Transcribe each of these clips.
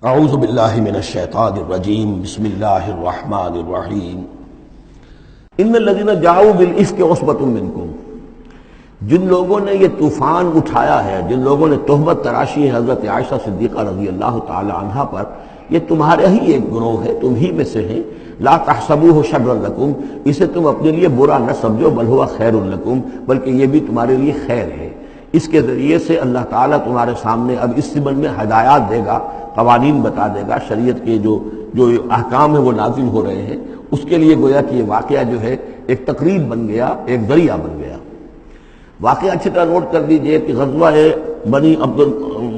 اعوذ باللہ من الشیطان الرجیم بسم اللہ الرحمن الرحیم ان الذین جاؤوا بالافک عصبۃ منکم، جن لوگوں نے یہ طوفان اٹھایا ہے، جن لوگوں نے تہمت تراشی ہے حضرت عائشہ صدیقہ رضی اللہ تعالی عنہا پر، یہ تمہارے ہی ایک گروہ ہے، تم ہی میں سے ہیں۔ لا تحسبوہ شرا لکم، اسے تم اپنے لیے برا نہ سمجھو، بل ہوا خیر لکم، بلکہ یہ بھی تمہارے لیے خیر ہے۔ اس کے ذریعے سے اللہ تعالیٰ تمہارے سامنے اب اس سمن میں ہدایات دے گا، قوانین بتا دے گا، شریعت کے جو احکام ہیں وہ نازل ہو رہے ہیں، اس کے لیے گویا کہ یہ واقعہ جو ہے ایک تقریب بن گیا، ایک ذریعہ بن گیا۔ واقعہ اچھی طرح نوٹ کر دیجئے کہ غزوہ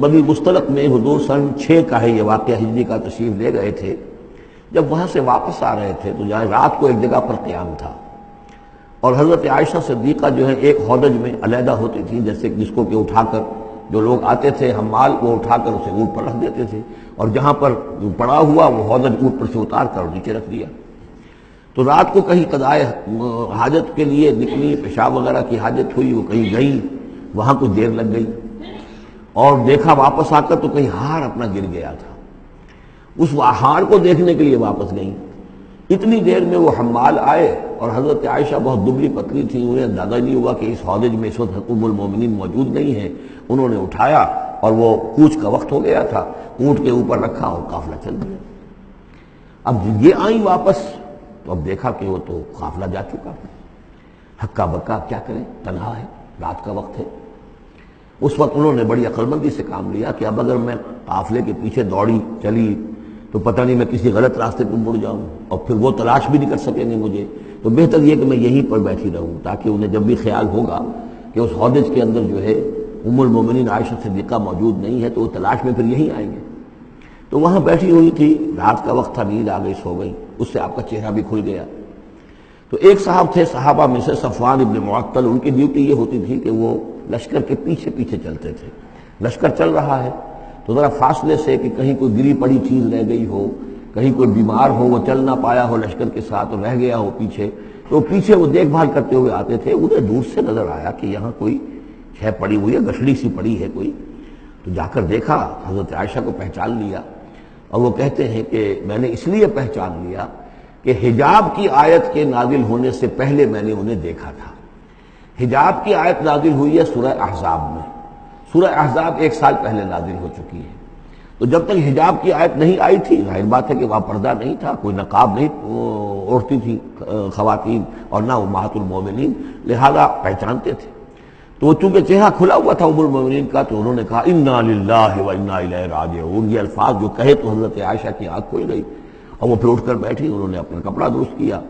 بنی مستلق میں حضور سن 6 کا ہے یہ واقعہ، ہجری کا تشریف لے گئے تھے۔ جب وہاں سے واپس آ رہے تھے تو جہاں رات کو ایک جگہ پر قیام تھا، اور حضرت عائشہ صدیقہ جو ہے ایک ہودج میں علیحدہ ہوتی تھی، جیسے جس کو کہ اٹھا کر جو لوگ آتے تھے حمال وہ اٹھا کر اسے اونٹ پر رکھ دیتے تھے، اور جہاں پر پڑا ہوا وہ ہودج اونٹ پر سے اتار کر نیچے رکھ دیا۔ تو رات کو کہیں قضائے حاجت کے لیے نکلی، پیشاب وغیرہ کی حاجت ہوئی، وہ کہیں گئی، وہاں کچھ دیر لگ گئی، اور دیکھا واپس آ کر تو کہیں ہار اپنا گر گیا تھا۔ اس ہار کو دیکھنے کے لیے واپس گئیں۔ اتنی دیر میں وہ حمال آئے، اور حضرت عائشہ بہت دبلی پتلی تھی، انہیں اندازہ نہیں ہوا کہ اس ہودج میں اس وقت ام المومنین موجود نہیں ہے۔ انہوں نے اٹھایا اور وہ کوچ کا وقت ہو گیا تھا، اونٹ کے اوپر رکھا اور قافلہ چل دیا۔ اب یہ آئیں واپس تو اب دیکھا کہ وہ تو قافلہ جا چکا، ہکا بکا کیا کریں، تنہا ہے، رات کا وقت ہے۔ اس وقت انہوں نے بڑی عقل مندی سے کام لیا کہ اب اگر میں قافلے کے پیچھے دوڑی چلی تو پتہ نہیں میں کسی غلط راستے پر مڑ جاؤں، اور پھر وہ تلاش بھی نہیں کر سکیں گے مجھے، تو بہتر یہ کہ میں یہیں پر بیٹھی رہوں، تاکہ انہیں جب بھی خیال ہوگا کہ اس ہودج کے اندر جو ہے ام المومنین عائشہ صدیقہ موجود نہیں ہے تو وہ تلاش میں پھر یہیں آئیں گے۔ تو وہاں بیٹھی ہوئی تھی، رات کا وقت تھا، نیند آ گئی، سو گئی، اس سے آپ کا چہرہ بھی کھل گیا۔ تو ایک صاحب تھے صحابہ میں سے صفوان ابن معطل، ان کی ڈیوٹی یہ ہوتی تھی کہ وہ لشکر کے پیچھے پیچھے چلتے تھے۔ لشکر چل رہا ہے تو ذرا فاصلے سے کہ کہیں کوئی گری پڑی چیز رہ گئی ہو، کہیں کوئی بیمار ہو، وہ چل نہ پایا ہو لشکر کے ساتھ اور رہ گیا ہو پیچھے، تو پیچھے وہ دیکھ بھال کرتے ہوئے آتے تھے۔ انہیں دور سے نظر آیا کہ یہاں کوئی شے پڑی ہوئی ہے، گٹھڑی سی پڑی ہے کوئی، تو جا کر دیکھا، حضرت عائشہ کو پہچان لیا، اور وہ کہتے ہیں کہ میں نے اس لیے پہچان لیا کہ حجاب کی آیت کے نازل ہونے سے پہلے میں نے انہیں دیکھا تھا۔ حجاب کی آیت نازل ہوئی ہے سورہ احزاب میں، سورہ احزاب 1 سال پہلے نازل ہو چکی ہے۔ تو جب تک حجاب کی آیت نہیں آئی تھی، ظاہر بات ہے کہ وہاں پردہ نہیں تھا، کوئی نقاب نہیں اوڑھتی تھی خواتین، اور نہ امہات المومنین، لہذا پہچانتے تھے۔ تو وہ چونکہ چہرہ کھلا ہوا تھا ام المومنین کا، تو انہوں نے کہا انا للہ و انا الیہ راجعون، یہ الفاظ جو کہے تو حضرت عائشہ کی آنکھ کھل گئی، اور وہ پھر اٹھ کر بیٹھی، انہوں نے اپنا کپڑا درست کیا۔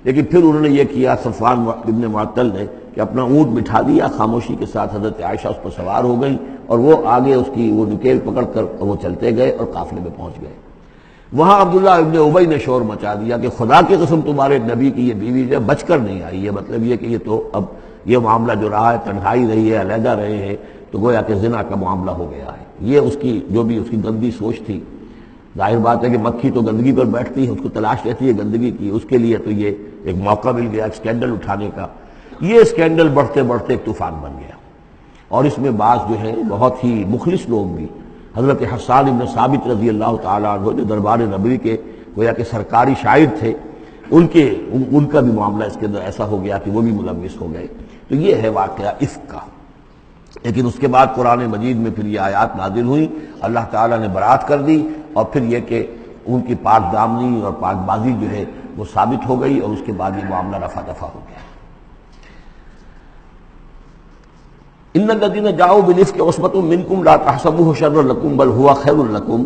لیکن پھر انہوں نے یہ کیا صفوان ابن معطل نے کہ اپنا اونٹ بٹھا دیا، خاموشی کے ساتھ حضرت عائشہ اس پر سوار ہو گئی، اور وہ آگے اس کی وہ نکیل پکڑ کر وہ چلتے گئے اور قافلے میں پہنچ گئے۔ وہاں عبداللہ ابن ابی نے شور مچا دیا کہ خدا کی قسم تمہارے نبی کی یہ بیوی جو بچ کر نہیں آئی ہے، مطلب یہ کہ یہ تو اب یہ معاملہ جو رہا ہے، تنہائی رہی ہے، علیحدہ رہے ہیں، تو گویا کہ زنا کا معاملہ ہو گیا ہے۔ یہ اس کی جو بھی اس کی گندی سوچ تھی، ظاہر بات ہے کہ مکھی تو گندگی پر بیٹھتی ہے، اس کو تلاش رہتی ہے گندگی کی، اس کے لیے تو یہ ایک موقع مل گیا اسکینڈل اٹھانے کا۔ یہ اسکینڈل بڑھتے بڑھتے ایک طوفان بن گیا، اور اس میں بعض جو ہے بہت ہی مخلص لوگ بھی، حضرت حسان ابن ثابت رضی اللہ تعالیٰ عنہ جو دربار نبوی کے گویا کہ سرکاری شاعر تھے، ان کا بھی معاملہ اس کے اندر ایسا ہو گیا کہ وہ بھی ملوث ہو گئے۔ تو یہ ہے واقعہ افک کا۔ لیکن اس کے بعد قرآن مجید میں پھر یہ آیات نازل ہوئی، اللہ تعالیٰ نے برات کر دی، اور پھر یہ کہ ان کی پاک دامنی اور پاک بازی جو ہے وہ ثابت ہو گئی، اور اس کے بعد یہ معاملہ رفع دفع ہو گیا۔ ان الذین جاؤوا بالافک عصبۃ منکم لا تحسبوہ شرا لکم بل ہوا خیر لکم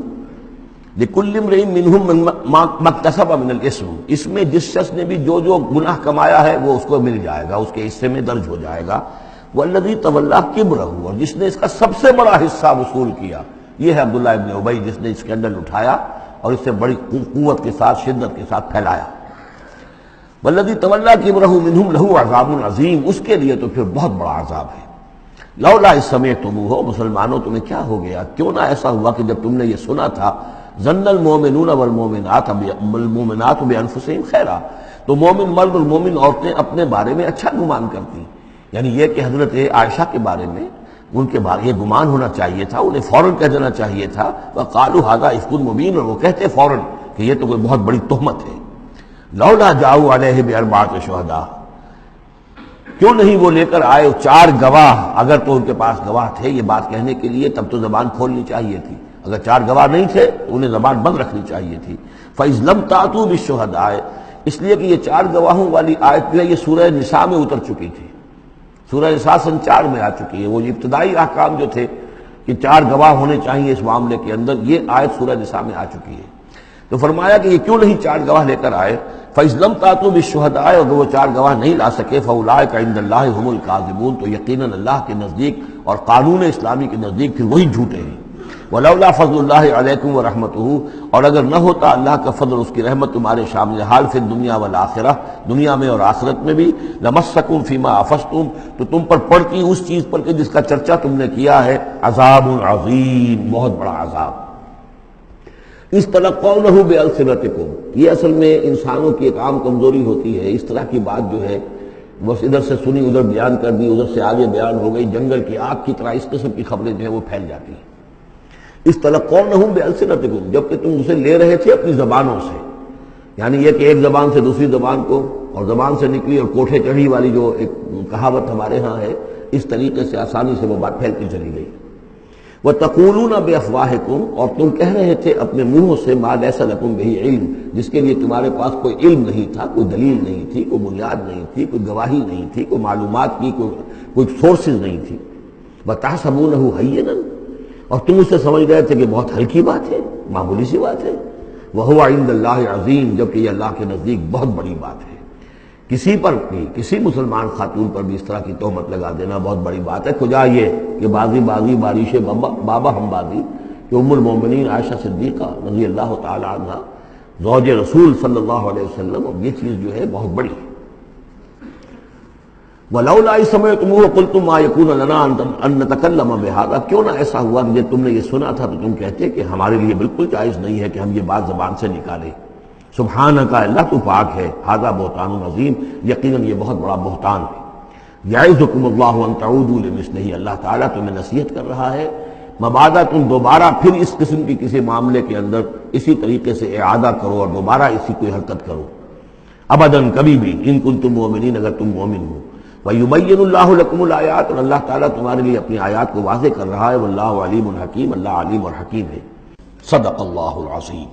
لکل امرئ منہم ما اکتسب من الاثم، اس میں جس شخص نے بھی جو گناہ کمایا ہے وہ اس کو مل جائے گا، اس کے حصے میں درج ہو جائے گا۔ والذی تولی کبرہ، اور جس نے اس کا سب سے بڑا حصہ وصول کیا، یہ ہے عبداللہ ابن ابی، جس نے اسکینڈل اٹھایا اور اسے بڑی قوت کے ساتھ، شدت کے ساتھ پھیلایا۔ والذی تولی کبرہ منہم لہ عذاب عظیم، اس کے لیے تو پھر بہت بڑا عذاب ہے۔ لولا اذ سمعتموہ، مسلمانوں تمہیں کیا ہو گیا، کیوں نہ ایسا ہوا کہ جب تم نے یہ سنا تھا، ظن المؤمنون والمؤمنات بانفسہم خیرا، تو مومن مرد اور مومن عورتیں اپنے بارے میں اچھا گمان کرتی، یعنی یہ کہ حضرت عائشہ کے بارے میں ان کے بارے یہ گمان ہونا چاہیے تھا، انہیں فوراً کہہ دینا چاہیے تھا، وَقَالُوا هَذَا إِفْكٌ مُبِينٌ، اور وہ کہتے فوراً کہ یہ تو کوئی بہت بڑی تہمت ہے۔ لولا جاؤ علیہ بأربعۃ شہداء، کیوں نہیں وہ لے کر آئے 4 گواہ، اگر تو ان کے پاس گواہ تھے یہ بات کہنے کے لیے تب تو زبان کھولنی چاہیے تھی، اگر 4 گواہ نہیں تھے تو انہیں زبان بند رکھنی چاہیے تھی۔ فَإِذْ لَمْ تَأْتُوا بِالشُّهَدَاءِ، اس لیے کہ یہ 4 گواہوں والی آیت جو ہے یہ سورہ نساء میں اتر چکی تھی، سورہ نساء سن 4 میں آ چکی ہے۔ وہ ابتدائی احکام جو تھے کہ 4 گواہ ہونے چاہیے اس معاملے کے اندر، یہ آیت سورہ نساء میں آ چکی ہے۔ تو فرمایا کہ یہ کیوں نہیں 4 گواہ لے کر آئے؟ فَإِذْ لَمْ تَأْتُوا بِالشُّهَدَاءِ، اگر وہ 4 گواہ نہیں لا سکے فَأُولَٰئِكَ عِندَ اللَّهِ هُمُ الْكَاذِبُونَ، تو یقیناً اللہ کے نزدیک اور قانون اسلامی کے نزدیک پھر وہی جھوٹے ہیں۔ وَلَوْلَا فَضْلُ اللَّهِ عَلَيْكُمْ وَرَحْمَتُهُ، اور اگر نہ ہوتا اللہ کا فضل اس کی رحمت تمہارے شامل حال فی الدنیا والآخرہ، دنیا میں اور آخرت میں بھی، لَمَسَّكُمْ فِيمَا أَفَضْتُمْ، تو تم پر پڑتی اس چیز پر کہ جس کا چرچا تم نے کیا ہے، عذاب عظیم، بہت بڑا عذاب۔ اس تلقونہ بألسنتکم، یہ اصل میں انسانوں کی ایک عام کمزوری ہوتی ہے، اس طرح کی بات جو ہے بس ادھر سے سنی ادھر بیان کر دی، ادھر سے آگے بیان ہو گئی، جنگل کی آگ کی طرح اس قسم کی خبریں جو ہیں وہ پھیل جاتی ہیں۔ اس تلقونہ بألسنتکم، جبکہ تم اسے لے رہے تھے اپنی زبانوں سے، یعنی یہ کہ ایک زبان سے دوسری زبان کو، اور زبان سے نکلی اور کوٹھے چڑھی والی جو ایک کہاوت ہمارے ہاں ہے، اس طریقے سے آسانی سے وہ بات پھیلتی چلی گئی۔ وَتَقُولُونَ بِأَفْوَاهِكُمْ، اور تم کہہ رہے تھے اپنے منہوں سے مَا لَيْسَ لَكُمْ بِهِ علم، جس کے لیے تمہارے پاس کوئی علم نہیں تھا، کوئی دلیل نہیں تھی، کوئی بنیاد نہیں تھی، کوئی گواہی نہیں تھی، کوئی معلومات کی کوئی سورسز نہیں تھی۔ وَتَحْسَبُونَهُ هَيِّنًا، اور تم اسے سمجھ رہے تھے کہ بہت ہلکی بات ہے، معمولی سی بات ہے۔ وَهُوَ عِندَ اللَّهِ عَظِيمٌ، جبکہ یہ اللہ کے نزدیک بہت بڑی بات ہے۔ کسی پر بھی، کسی مسلمان خاتون پر بھی اس طرح کی تہمت لگا دینا بہت بڑی بات ہے۔ کجا یہ کہ بازی بارش بابا ہم بازی، کہ ام المومنین عائشہ صدیقہ رضی اللہ تعالی عنہ زوج رسول صلی اللہ علیہ وسلم، اور یہ چیز جو ہے بہت بڑی ہے۔ وَلَوْلَا إِذْ سَمِعْتُمُوهُ قُلْتُم مَّا يَكُونُ لَنَا أَن نَّتَكَلَّمَ بِهَٰذَا، کیوں نہ ایسا ہوا کہ جب تم نے یہ سنا تھا تو تم کہتے کہ ہمارے لیے بالکل جائز نہیں ہے کہ ہم یہ بات زبان سے نکالیں۔ سبحانک، اللہ تو پاک ہے، ھذا بہتان عظیم، یقیناً یہ بہت بڑا بہتان ہے۔ یعظکم اللہ ان تعودوا لمثلہ، اللہ تعالیٰ تمہیں نصیحت کر رہا ہے مبادا تم دوبارہ پھر اس قسم کی کسی معاملے کے اندر اسی طریقے سے اعادہ کرو اور دوبارہ اسی کوئی حرکت کرو، ابداً کبھی بھی، ان کنتم مؤمنین، اگر تم مومن ہو۔ وَيُبَيِّنُ اللَّهُ لَكُمُ الْآيَاتِ، اور اللہ تعالیٰ تمہارے لیے اپنی آیات کو واضح کر رہا ہے۔ واللہ علیم حکیم، اللہ علیم اور حکیم ہے۔ صدق اللہ العظیم۔